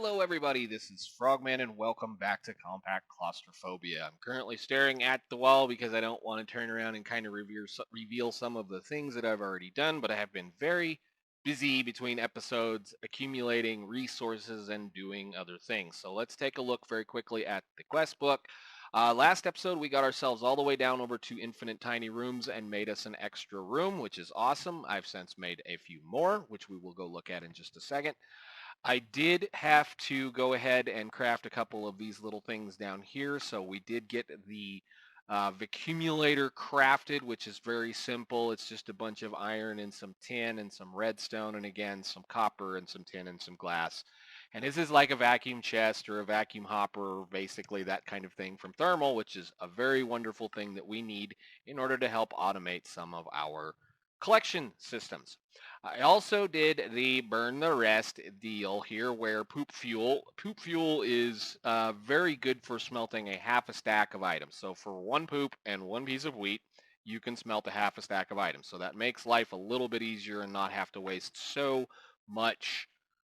Hello everybody, this is Frogman and welcome back to Compact Claustrophobia. I'm currently staring at the wall because I don't want to turn around and kind of reveal some of the things that I've already done, but I have been very busy between episodes, accumulating resources and doing other things. So let's take a look very quickly at the quest book. Last episode, we got ourselves all the way down over to infinite tiny rooms and made us an extra room, which is awesome. I've since made a few more, which we will go look at in just a second. I did have to go ahead and craft a couple of these little things down here. So we did get the accumulator crafted, which is very simple. It's just a bunch of iron and some tin and some redstone and again some copper and some tin and some glass. And this is like a vacuum chest or a vacuum hopper, basically that kind of thing from thermal, which is a very wonderful thing that we need in order to help automate some of our collection systems. I also did the burn the rest deal here where poop fuel is very good for smelting a half a stack of items. So for one poop and one piece of wheat, you can smelt a half a stack of items. So that makes life a little bit easier and not have to waste so much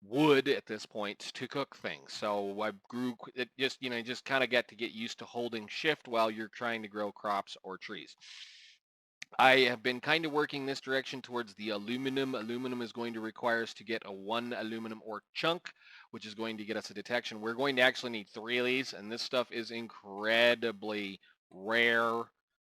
wood at this point to cook things. So I grew it just kind of get used to holding shift while you're trying to grow crops or trees. I have been kind of working this direction towards the aluminum. Aluminum is going to require us to get a 1 aluminum ore chunk, which is going to get us a detection. We're going to actually need 3 of these, and this stuff is incredibly rare.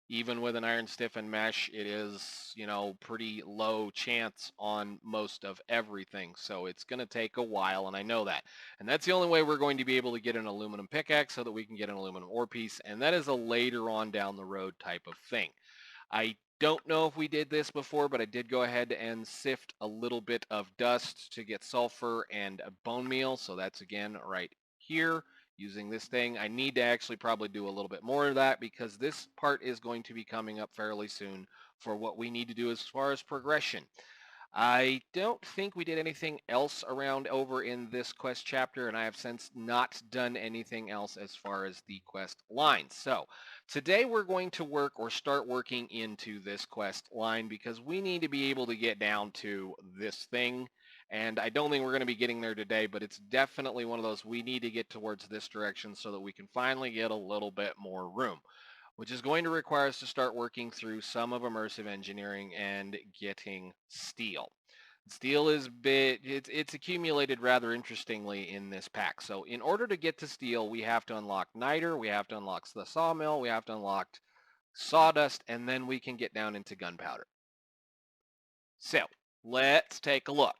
Even with an iron stiffened mesh, it is, pretty low chance on most of everything. So it's going to take a while, and I know that. And that's the only way we're going to be able to get an aluminum pickaxe so that we can get an aluminum ore piece, and that is a later on down the road type of thing. I don't know if we did this before, but I did go ahead and sift a little bit of dust to get sulfur and a bone meal. So that's again right here using this thing. I need to actually probably do a little bit more of that because this part is going to be coming up fairly soon for what we need to do as far as progression. I don't think we did anything else around over in this quest chapter, and I have since not done anything else as far as the quest lines. So today we're going to work or start working into this quest line because we need to be able to get down to this thing. And I don't think we're going to be getting there today, but it's definitely one of those we need to get towards this direction so that we can finally get a little bit more room, which is going to require us to start working through some of immersive engineering and getting steel. Steel is it's accumulated rather interestingly in this pack. So in order to get to steel, we have to unlock niter, we have to unlock the sawmill, we have to unlock sawdust, and then we can get down into gunpowder. So let's take a look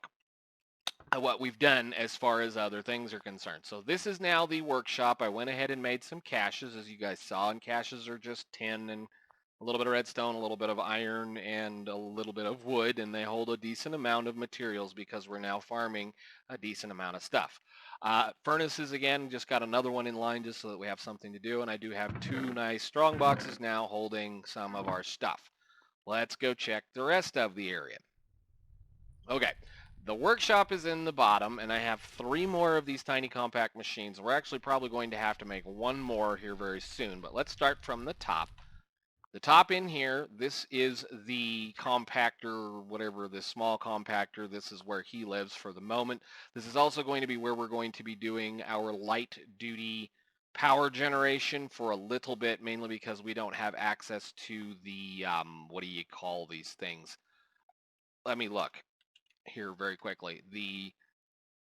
at what we've done as far as other things are concerned. So this is now the workshop. I went ahead and made some caches, as you guys saw, and caches are just tin and a little bit of redstone, a little bit of iron, and a little bit of wood, and they hold a decent amount of materials because we're now farming a decent amount of stuff. Furnaces, again, just got another one in line just so that we have something to do, and I do have 2 nice strong boxes now holding some of our stuff. Let's go check the rest of the area. Okay, the workshop is in the bottom, and I have 3 more of these tiny compact machines. We're actually probably going to have to make 1 more here very soon, but let's start from the top. The top in here, this is the compactor, whatever, this small compactor. This is where he lives for the moment. This is also going to be where we're going to be doing our light duty power generation for a little bit, mainly because we don't have access to the, what do you call these things? Let me look here very quickly. The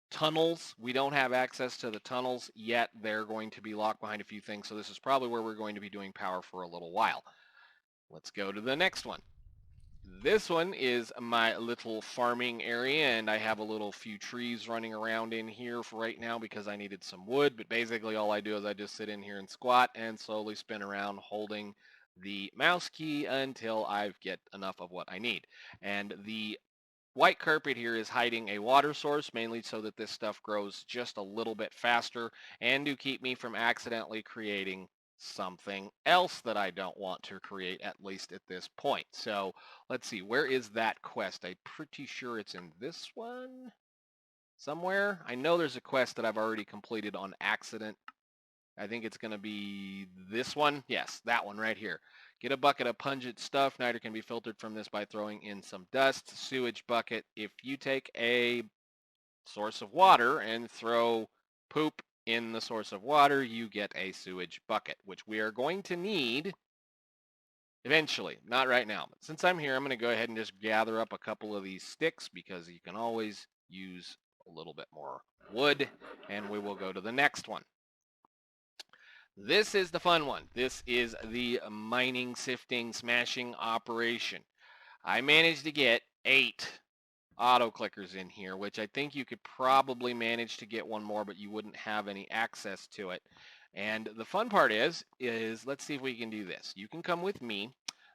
tunnels, we don't have access to the tunnels yet. They're going to be locked behind a few things, so this is probably where we're going to be doing power for a little while. Let's go to the next one. This one is my little farming area, and I have a little few trees running around in here for right now because I needed some wood, but basically all I do is I just sit in here and squat and slowly spin around holding the mouse key until I get enough of what I need. And the white carpet here is hiding a water source, mainly so that this stuff grows just a little bit faster and to keep me from accidentally creating something else that I don't want to create, at least at this point. So let's see, where is that quest? I'm pretty sure it's in this one somewhere. I know there's a quest that I've already completed on accident. I think it's going to be this one. Yes, that one right here. Get a bucket of pungent stuff. Niter can be filtered from this by throwing in some dust. Sewage bucket. If you take a source of water and throw poop in the source of water, you get a sewage bucket, which we are going to need eventually, not right now. But since I'm here, I'm going to go ahead and just gather up a couple of these sticks because you can always use a little bit more wood, and we will go to the next one. This is the fun one. This is the mining, sifting, smashing operation. I managed to get 8 auto clickers in here, which I think you could probably manage to get one more, but you wouldn't have any access to it. And the fun part is let's see if we can do this. You can come with me.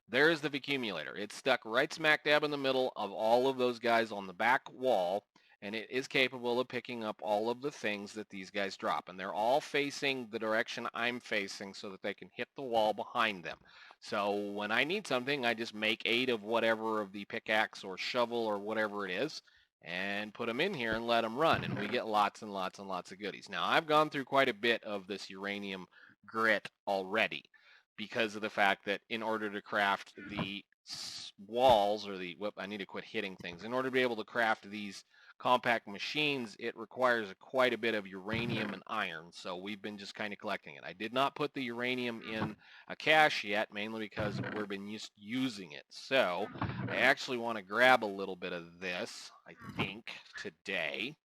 There's the accumulator. It's stuck right smack dab in the middle of all of those guys on the back wall, and it is capable of picking up all of the things that these guys drop. And they're all facing the direction I'm facing so that they can hit the wall behind them. So when I need something, I just make 8 of whatever of the pickaxe or shovel or whatever it is and put them in here and let them run. And we get lots and lots and lots of goodies. Now, I've gone through quite a bit of this uranium grit already because of the fact that in order to craft the walls or the, I need to quit hitting things. In order to be able to craft these compact machines, it requires quite a bit of uranium and iron, so we've been just kind of collecting it. I did not put the uranium in a cache yet, mainly because we've been using it. So I actually want to grab a little bit of this, I think, today,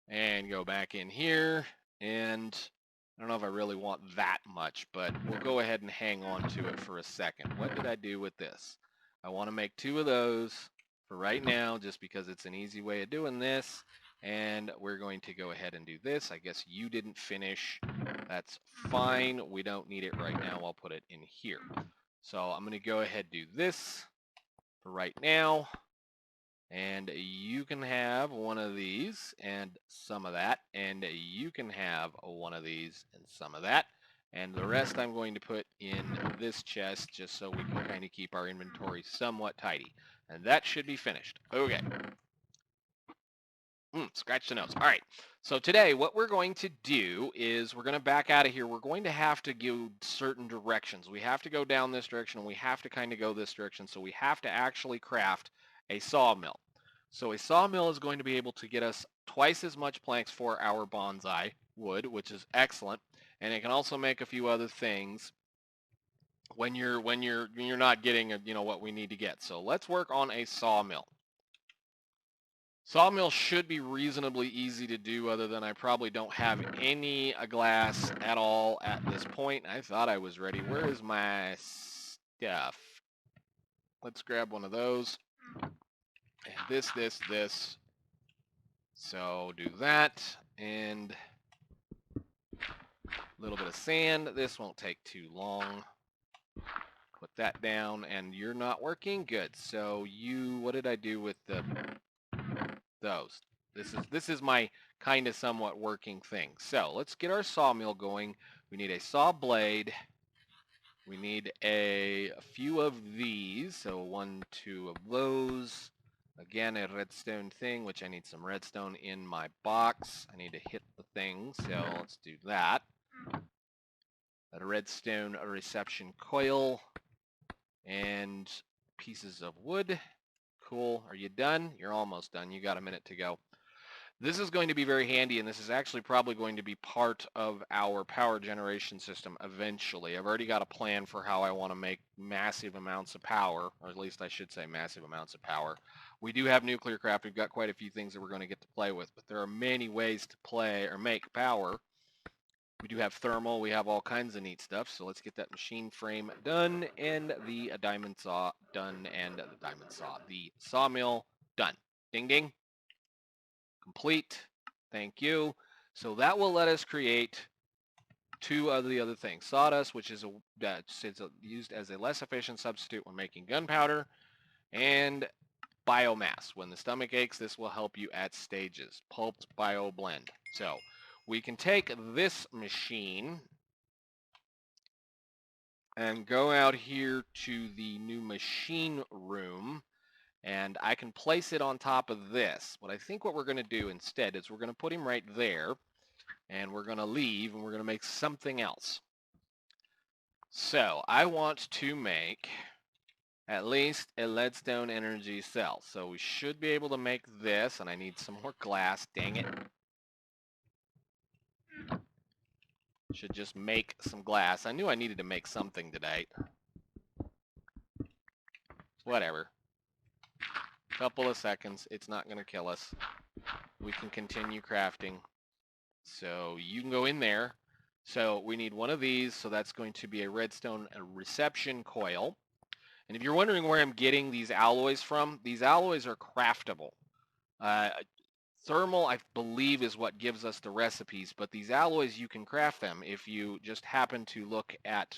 and go back in here, and I don't know if I really want that much, but we'll go ahead and hang on to it for a second. What did I do with this? I want to make 2 of those for right now, just because it's an easy way of doing this. And we're going to go ahead and do this. I guess you didn't finish. That's fine. We don't need it right now. I'll put it in here. So I'm going to go ahead and do this for right now. And you can have one of these and some of that. And you can have one of these and some of that. And the rest I'm going to put in this chest just so we can kind of keep our inventory somewhat tidy. And that should be finished. Okay. Scratch the nose. All right. So today what we're going to do is we're going to back out of here. We're going to have to go certain directions. We have to go down this direction and we have to kind of go this direction. So we have to actually craft a sawmill. So a sawmill is going to be able to get us twice as much planks for our bonsai wood, which is excellent. And it can also make a few other things when you're not getting what we need to get. So let's work on a sawmill. Sawmill should be reasonably easy to do, other than I probably don't have any glass at all at this point. I thought I was ready. Where is my stuff? Let's grab one of those. And this. So do that, and a little bit of sand. This won't take too long. Put that down, and you're not working? Good. So what did I do with those? This is my kind of somewhat working thing. So let's get our sawmill going. We need a saw blade. We need a few of these. So 1, 2 of those. Again, a redstone thing, which I need some redstone in my box. I need to hit the thing, so let's do that. A redstone reception coil and pieces of wood. Cool. Are you done? You're almost done. You got a minute to go. This is going to be very handy, and this is actually probably going to be part of our power generation system eventually. I've already got a plan for how I want to make massive amounts of power, or at least I should say massive amounts of power. We do have nuclear craft. We've got quite a few things that we're going to get to play with, but there are many ways to play or make power. We do have thermal. We have all kinds of neat stuff. So let's get that machine frame done and the diamond saw done and the sawmill done. Ding, ding. Complete. Thank you. So that will let us create 2 of the other things. Sawdust, which is used as a less efficient substitute when making gunpowder, and biomass. When the stomach aches, this will help you at stages. Pulped bio blend. So we can take this machine and go out here to the new machine room, and I can place it on top of this. But I think what we're going to do instead is we're going to put him right there, and we're going to leave, and we're going to make something else. So I want to make at least a leadstone energy cell. So we should be able to make this, and I need some more glass, dang it. should just make some glass. I knew I needed to make something today. Whatever. Couple of seconds. It's not going to kill us. We can continue crafting. So you can go in there. So we need one of these. So that's going to be a redstone reception coil. And if you're wondering where I'm getting these alloys from, these alloys are craftable. Thermal, I believe, is what gives us the recipes, but these alloys, you can craft them if you just happen to look at,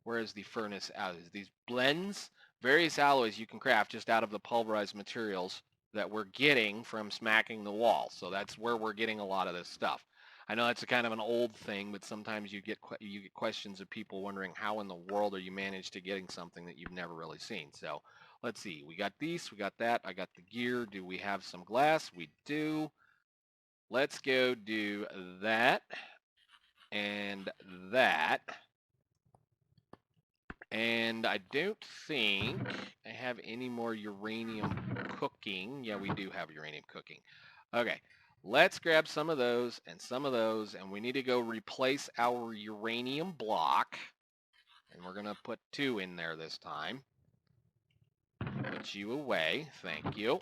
where is the furnace alloys? These blends, various alloys you can craft just out of the pulverized materials that we're getting from smacking the wall. So that's where we're getting a lot of this stuff. I know that's a kind of an old thing, but sometimes you get questions of people wondering how in the world are you managed to getting something that you've never really seen. So let's see. We got these. We got that. I got the gear. Do we have some glass? We do. Let's go do that and that. And I don't think I have any more uranium cooking. Yeah, we do have uranium cooking. Okay, let's grab some of those, and we need to go replace our uranium block. And we're going to put 2 in there this time. Put you away. Thank you.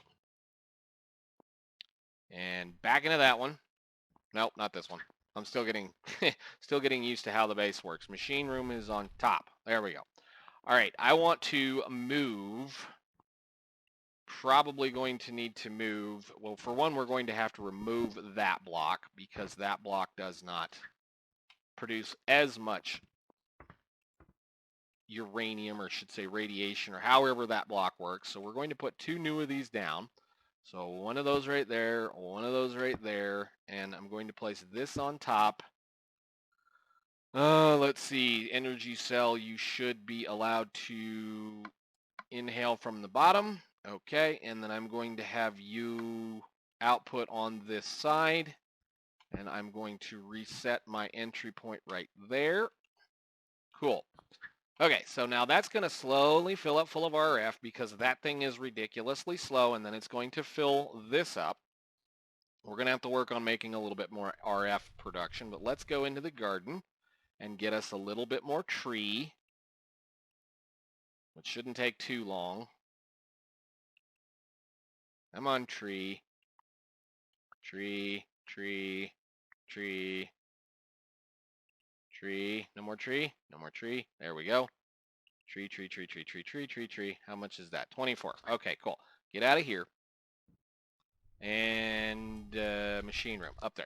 And back into that one. Nope, not this one. I'm still getting used to how the base works. Machine room is on top. There we go. All right, I want to move. Probably going to need to move. Well, for one, we're going to have to remove that block because that block does not produce as much uranium, or should say radiation, or however that block works. So we're going to put 2 new of these down. So one of those right there, one of those right there, and I'm going to place this on top. Let's see, energy cell, you should be allowed to inhale from the bottom. Okay, and then I'm going to have you output on this side, and I'm going to reset my entry point right there. Cool. Okay, so now that's going to slowly fill up full of RF because that thing is ridiculously slow, and then it's going to fill this up. We're going to have to work on making a little bit more RF production, but let's go into the garden and get us a little bit more tree, which shouldn't take too long. Come on, tree. Tree, tree, tree, tree. No more tree? No more tree. There we go. Tree, tree, tree, tree, tree, tree, tree, tree. How much is that? 24. Okay, cool. Get out of here. And machine room up there.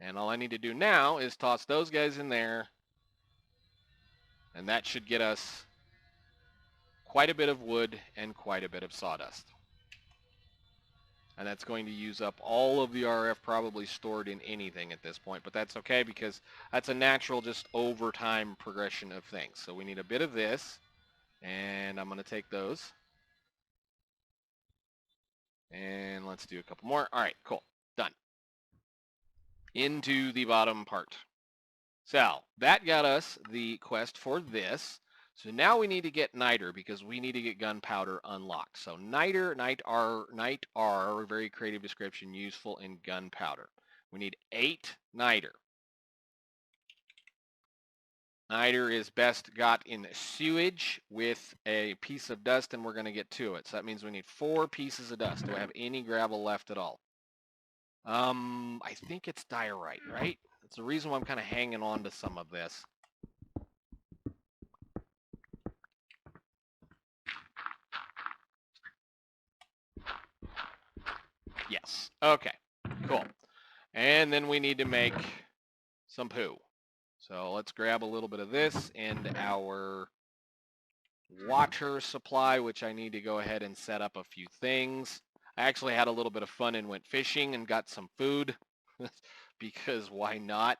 And all I need to do now is toss those guys in there. And that should get us quite a bit of wood and quite a bit of sawdust. And that's going to use up all of the RF probably stored in anything at this point. But that's okay because that's a natural just over time progression of things. So we need a bit of this. And I'm going to take those. And let's do a couple more. All right, cool. Done. Into the bottom part. So that got us the quest for this. So now we need to get niter because we need to get gunpowder unlocked. So niter, nite-R, very creative description, useful in gunpowder. We need 8 niter. Niter is best got in sewage with a piece of dust, and we're going to get to it. So that means we need 4 pieces of dust. Do I have any gravel left at all? I think it's diorite, right? That's the reason why I'm kind of hanging on to some of this. Yes. Okay. Cool. And then we need to make some poo. So let's grab a little bit of this and our water supply, which I need to go ahead and set up a few things. I actually had a little bit of fun and went fishing and got some food because why not?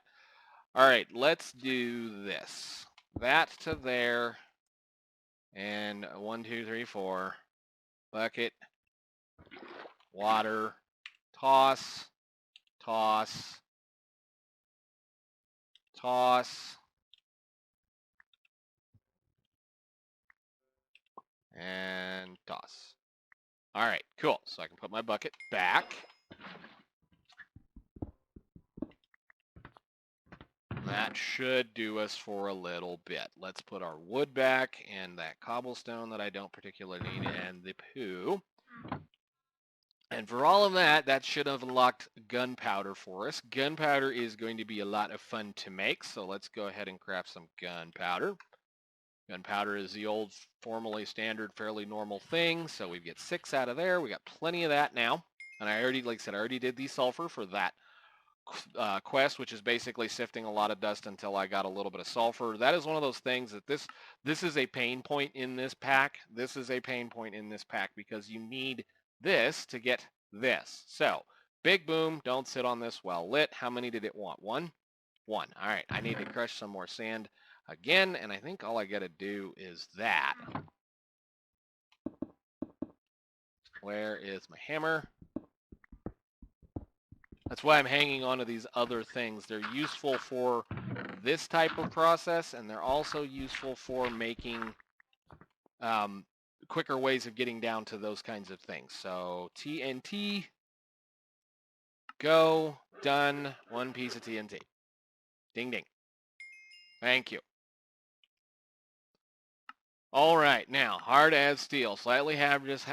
All right, let's do this. That to there. And 1, 2, 3, 4. Bucket. Water. Toss. Toss. Toss. And toss. All right, cool. So I can put my bucket back. That should do us for a little bit. Let's put our wood back and that cobblestone that I don't particularly need and the poo. And for all of that, that should have unlocked gunpowder for us. Gunpowder is going to be a lot of fun to make, so let's go ahead and craft some gunpowder. Gunpowder is the old, formally standard, fairly normal thing, so we get 6 out of there. We got plenty of that now. And I already, like I said, I already did the sulfur for that quest, which is basically sifting a lot of dust until I got a little bit of sulfur. That is one of those things that this is a pain point in this pack. This is a pain point in this pack because you need this to get this. So, big boom, don't sit on this well lit. How many did it want? One? One. All right, I need to crush some more sand again, and I think all I got to do is that. Where is my hammer? That's why I'm hanging on to these other things. They're useful for this type of process, and they're also useful for making quicker ways of getting down to those kinds of things. So TNT, go, done, 1 piece of TNT. Ding, ding. Thank you. All right, now, hard as steel, slightly hazardous,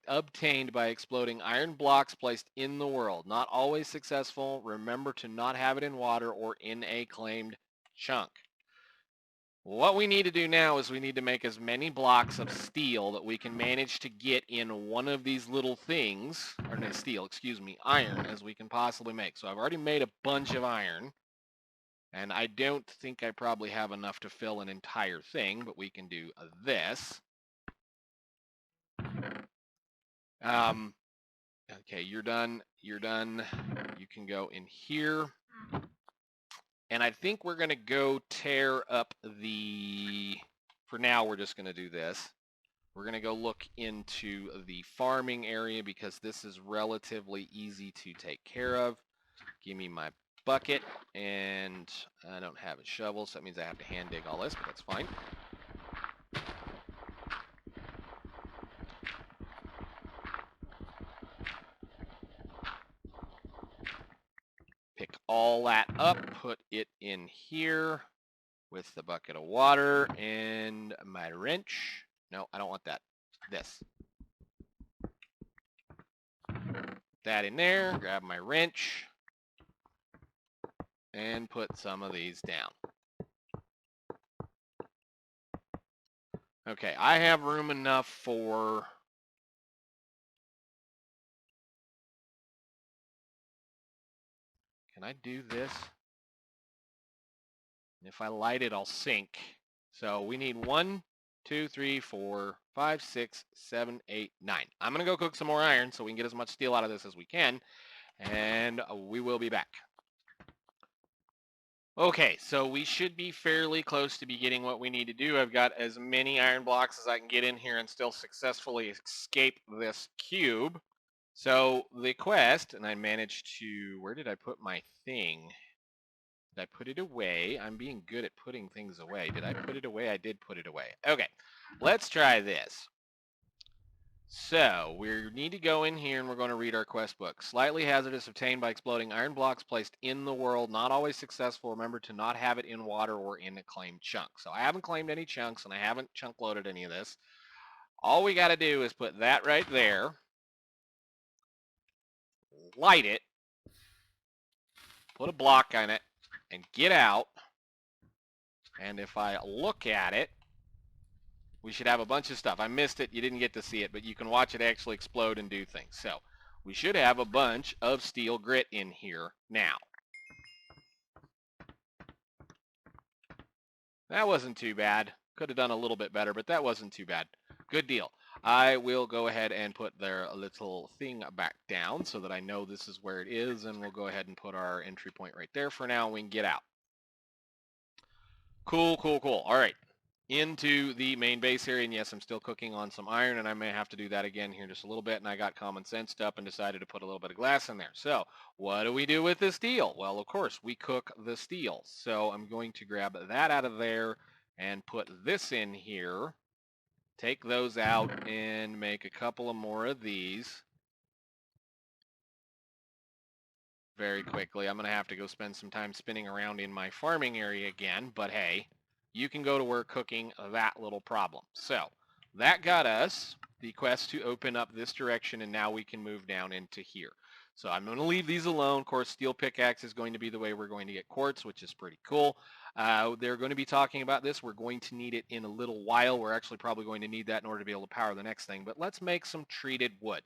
obtained by exploding iron blocks placed in the world. Not always successful. Remember to not have it in water or in a claimed chunk. What we need to do now is we need to make as many blocks of steel that we can manage to get in one of these little things, or no, steel, excuse me, iron, as we can possibly make. So I've already made a bunch of iron. And I don't think I probably have enough to fill an entire thing, but we can do this. Okay, you're done. You're done. You can go in here. And I think we're going to go tear up the... For now, we're just going to do this. We're going to go look into the farming area because this is relatively easy to take care of. Give me my bucket, and I don't have a shovel, so that means I have to hand dig all this, but that's fine. Pick all that up, put it in here with the bucket of water and my wrench. No, I don't want that. This. Put that in there, grab my wrench, and put some of these down. Okay, I have room enough for... Can I do this? If I light it, I'll sink. So we need 1, 2, 3, 4, 5, 6, 7, 8, 9. I'm going to go cook some more iron so we can get as much steel out of this as we can. And we will be back. Okay, so we should be fairly close to be getting what we need to do. I've got as many iron blocks as I can get in here and still successfully escape this cube. So the quest, and I managed to... Where did I put my thing? Did I put it away? I'm being good at putting things away. Did I put it away? I did put it away. Okay, let's try this. So, we need to go in here and we're going to read our quest book. Slightly hazardous, obtained by exploding iron blocks placed in the world. Not always successful. Remember to not have it in water or in a claimed chunk. So I haven't claimed any chunks and I haven't chunk loaded any of this. All we got to do is put that right there. Light it. Put a block on it. And get out. And if I look at it, we should have a bunch of stuff. I missed it. You didn't get to see it, but you can watch it actually explode and do things. So we should have a bunch of steel grit in here now. That wasn't too bad. Could have done a little bit better, but that wasn't too bad. Good deal. I will go ahead and put their little thing back down so that I know this is where it is, and we'll go ahead and put our entry point right there for now, and we can get out. Cool, cool, cool. All right. Into the main base here, and yes, I'm still cooking on some iron, and I may have to do that again here in just a little bit, and I got common sense up and decided to put a little bit of glass in there. So what do we do with the steel? Well, of course, we cook the steel. So I'm going to grab that out of there and put this in here, take those out, and make a couple of more of these. very quickly. I'm going to have to go spend some time spinning around in my farming area again, but hey, you can go to work cooking that little problem. So that got us the quest to open up this direction, and now we can move down into here. So I'm going to leave these alone. Of course, steel pickaxe is going to be the way we're going to get quartz, which is pretty cool. They're going to be talking about this. We're going to need it in a little while. We're actually probably going to need that in order to be able to power the next thing. But let's make some treated wood.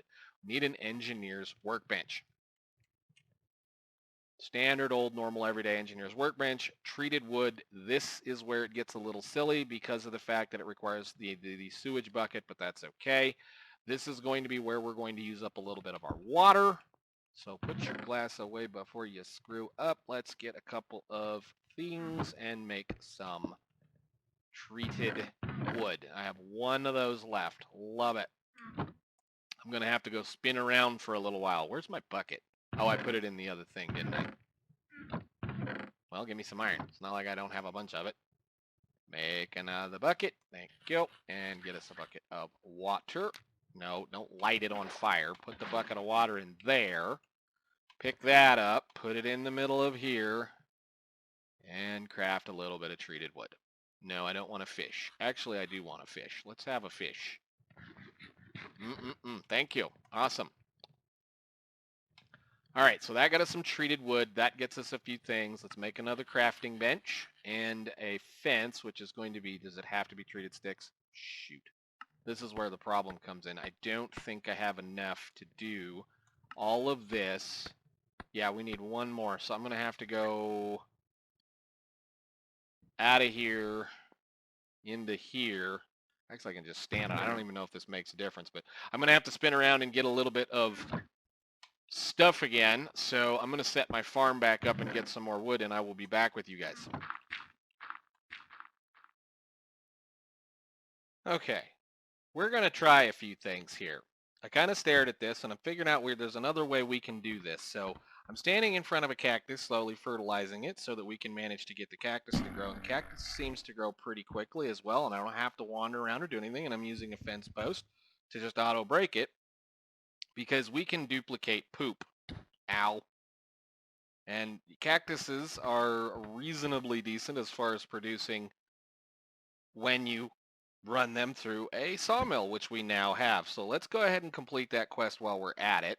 We need an engineer's workbench. Standard old normal everyday engineer's workbench, treated wood. This is where it gets a little silly because of the fact that it requires the sewage bucket, but that's okay. This is going to be where we're going to use up a little bit of our water. So put your glass away before you screw up. Let's get a couple of things and make some treated wood. I have one of those left. Love it. I'm going to have to go spin around for a little while. Where's my bucket? Oh, I put it in the other thing, didn't I? Well, give me some iron. It's not like I don't have a bunch of it. Make another bucket. Thank you. And get us a bucket of water. No, don't light it on fire. Put the bucket of water in there. Pick that up. Put it in the middle of here. And craft a little bit of treated wood. No, I don't want a fish. Actually, I do want a fish. Let's have a fish. Thank you. Awesome. All right, so that got us some treated wood. That gets us a few things. Let's make another crafting bench and a fence, which is going to be, does it have to be treated sticks? Shoot. This is where the problem comes in. I don't think I have enough to do all of this. Yeah, we need one more. So I'm going to have to go out of here into here. Actually, I can just stand on it. I don't even know if this makes a difference, but I'm going to have to spin around and get a little bit of stuff again. So I'm going to set my farm back up and get some more wood, and I will be back with you guys. Okay, we're going to try a few things here. I kind of stared at this, and I'm figuring out where there's another way we can do this. So I'm standing in front of a cactus, slowly fertilizing it so that we can manage to get the cactus to grow. And the cactus seems to grow pretty quickly as well, and I don't have to wander around or do anything, and I'm using a fence post to just auto-break it because we can duplicate poop. Ow. And cactuses are reasonably decent as far as producing when you run them through a sawmill, which we now have. So let's go ahead and complete that quest while we're at it.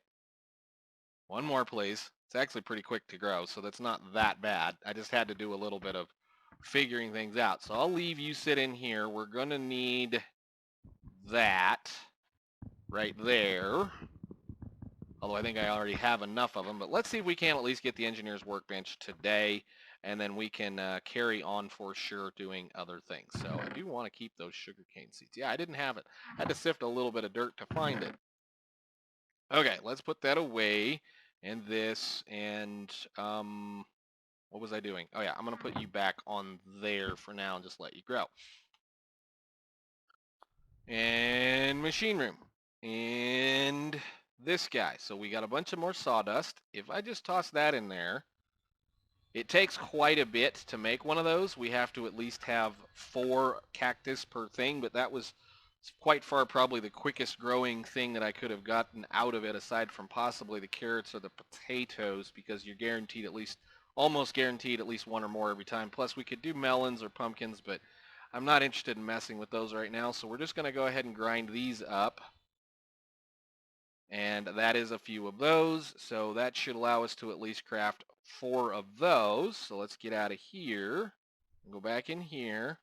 One more, please. It's actually pretty quick to grow, so that's not that bad. I just had to do a little bit of figuring things out. So I'll leave you sit in here. We're going to need that right there. Although I think I already have enough of them. But let's see if we can at least get the engineer's workbench today. And then we can carry on for sure doing other things. So I do want to keep those sugarcane seeds. Yeah, I didn't have it. I had to sift a little bit of dirt to find it. Okay, let's put that away. And this, and what was I doing? Oh yeah, I'm going to put you back on there for now and just let you grow. And machine room. And this guy. So we got a bunch of more sawdust. If I just toss that in there, it takes quite a bit to make one of those. We have to at least have 4 cactus per thing, but that was quite far probably the quickest growing thing that I could have gotten out of it, aside from possibly the carrots or the potatoes, because you're guaranteed at least, almost guaranteed at least 1 or more every time. Plus we could do melons or pumpkins, but I'm not interested in messing with those right now, so we're just going to go ahead and grind these up. And that is a few of those, so that should allow us to at least craft 4 of those. So let's get out of here and go back in here.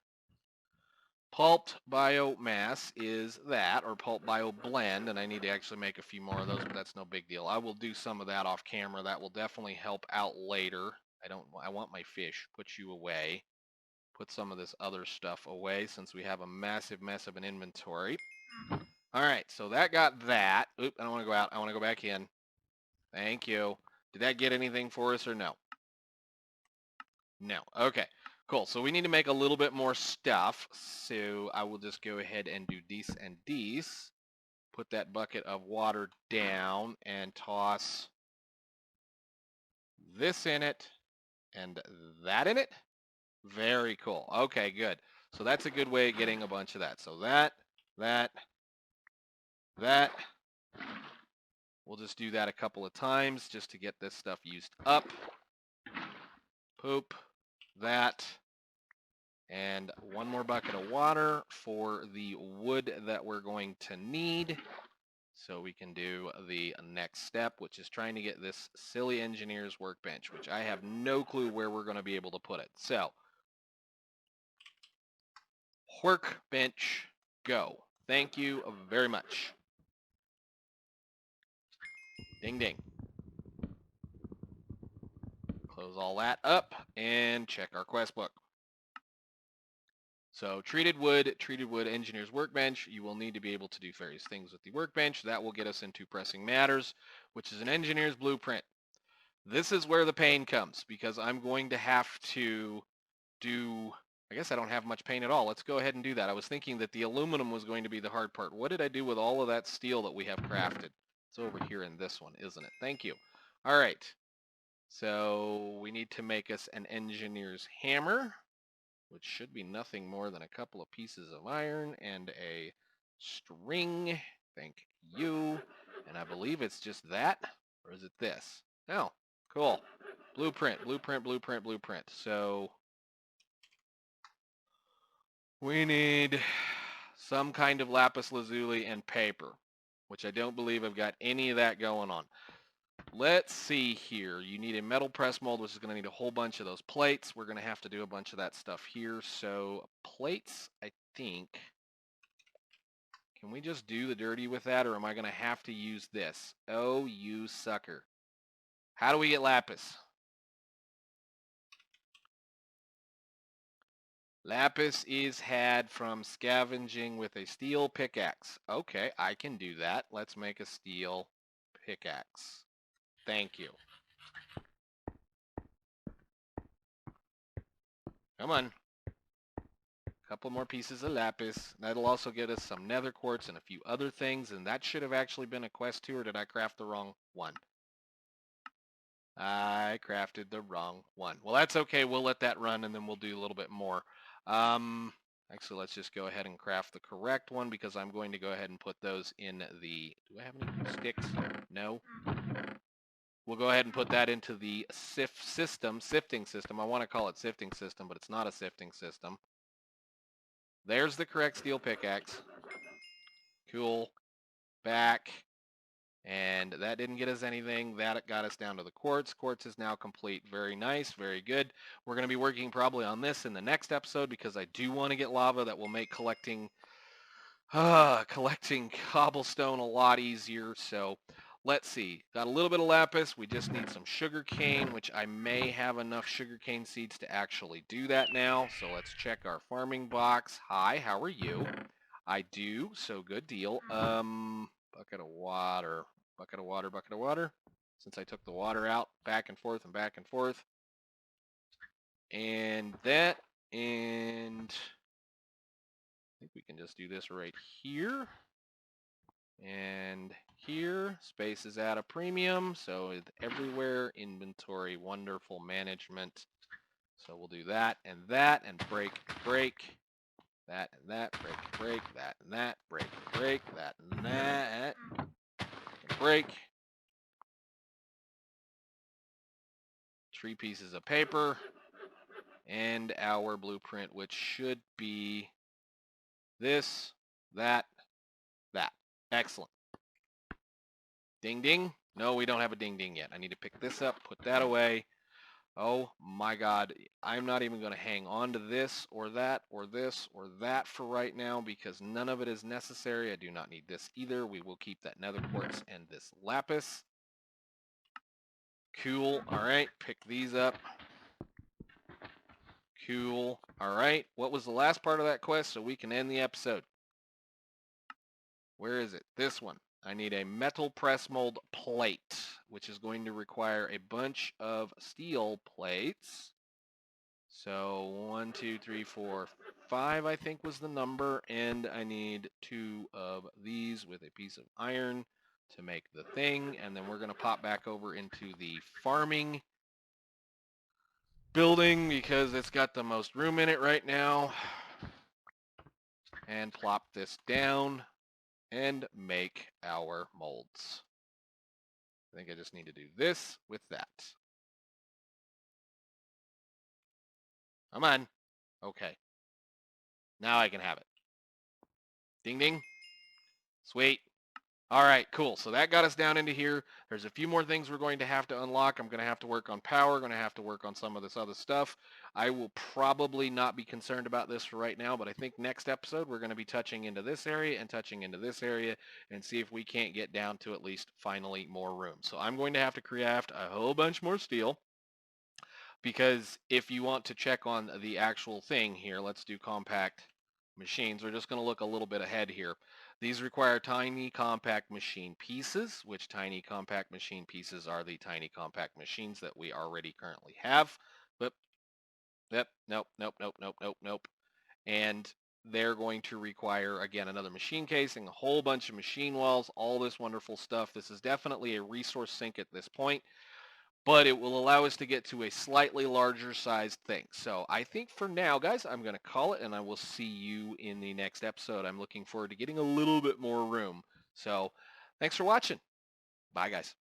Pulped biomass is that, or pulp bio blend, and I need to actually make a few more of those, but that's no big deal. I will do some of that off camera. That will definitely help out later. I want my fish. Put you away. Put some of this other stuff away since we have a massive mess of an inventory. All right, so that got that. Oop, I don't want to go out. I want to go back in. Thank you. Did that get anything for us or no? No. Okay, cool. So we need to make a little bit more stuff. So I will just go ahead and do these and these. Put that bucket of water down and toss this in it and that in it. Very cool. Okay, good. So that's a good way of getting a bunch of that. So that, We'll just do that a couple of times just to get this stuff used up. Poop. That. And one more bucket of water for the wood that we're going to need. So we can do the next step, which is trying to get this silly engineer's workbench, which I have no clue where we're going to be able to put it. So, workbench, go. Thank you very much. Ding, ding. Close all that up and check our quest book. So treated wood, engineer's workbench. You will need to be able to do various things with the workbench. That will get us into pressing matters, which is an engineer's blueprint. This is where the pain comes because I'm going to have to do, I guess I don't have much paint at all. Let's go ahead and do that. I was thinking that the aluminum was going to be the hard part. What did I do with all of that steel that we have crafted? It's over here in this one, isn't it? Thank you. All right. So we need to make us an engineer's hammer, which should be nothing more than a couple of pieces of iron and a string. Thank you. And I believe it's just that, or is it this? Oh, cool. Blueprint, blueprint, blueprint, blueprint. So we need some kind of lapis lazuli and paper, which I don't believe I've got any of that going on. Let's see here. You need a metal press mold, which is going to need a whole bunch of those plates. We're going to have to do a bunch of that stuff here. So plates, I think. Can we just do the dirty with that, or am I going to have to use this? Oh, you sucker. How do we get lapis? Lapis is had from scavenging with a steel pickaxe. Okay, I can do that. Let's make a steel pickaxe. Thank you. Come on. Couple more pieces of lapis. That'll also get us some nether quartz and a few other things, and that should have actually been a quest too, or did I craft the wrong one? I crafted the wrong one. Well, that's okay. We'll let that run, and then we'll do a little bit more. Actually, let's just go ahead and craft the correct one, because I'm going to go ahead and put those in the... Do I have any sticks? No. We'll go ahead and put that into the sifting system. I want to call it sifting system, but it's not a sifting system. There's the correct steel pickaxe. Cool. Back. And that didn't get us anything. That got us down to the quartz. Quartz is now complete. Very nice. Very good. We're going to be working probably on this in the next episode because I do want to get lava that will make collecting cobblestone a lot easier. So let's see. Got a little bit of lapis. We just need some sugar cane, which I may have enough sugar cane seeds to actually do that now. So let's check our farming box. Hi, how are you? I do. So good deal. Bucket of water. Bucket of water, bucket of water. Since I took the water out, back and forth and back and forth. And that, and I think we can just do this right here. And here, space is at a premium, so it's everywhere, inventory, wonderful management. So we'll do that, and break, break. That and that, break, break, that and that, break, break, that and that, break. 3 pieces of paper, and our blueprint, which should be this, that, that. Excellent. Ding, ding. No, we don't have a ding, ding yet. I need to pick this up, put that away. Oh my God, I'm not even going to hang on to this or that or this or that for right now because none of it is necessary. I do not need this either. We will keep that nether quartz and this lapis. Cool. All right, pick these up. Cool. All right, what was the last part of that quest so we can end the episode? Where is it? This one. I need a metal press mold plate, which is going to require a bunch of steel plates. So 1, 2, 3, 4, 5, I think was the number, and I need 2 of these with a piece of iron to make the thing, and then we're going to pop back over into the farming building because it's got the most room in it right now, and plop this down and make our molds. I think I just need to do this with that. Come on. Okay. Now I can have it. Ding, ding. Sweet. All right, cool. So that got us down into here. There's a few more things we're going to have to unlock. I'm going to have to work on power, going to have to work on some of this other stuff. I will probably not be concerned about this for right now, but I think next episode we're going to be touching into this area and touching into this area and see if we can't get down to at least finally more room. So I'm going to have to craft a whole bunch more steel, because if you want to check on the actual thing here, let's do compact machines. We're just going to look a little bit ahead here. These require tiny compact machine pieces, which tiny compact machine pieces are the tiny compact machines that we already currently have. But yep, nope, nope, nope, nope, nope, nope. And they're going to require, again, another machine casing, a whole bunch of machine walls, all this wonderful stuff. This is definitely a resource sink at this point, but it will allow us to get to a slightly larger sized thing. So I think for now, guys, I'm going to call it, and I will see you in the next episode. I'm looking forward to getting a little bit more room. So thanks for watching. Bye, guys.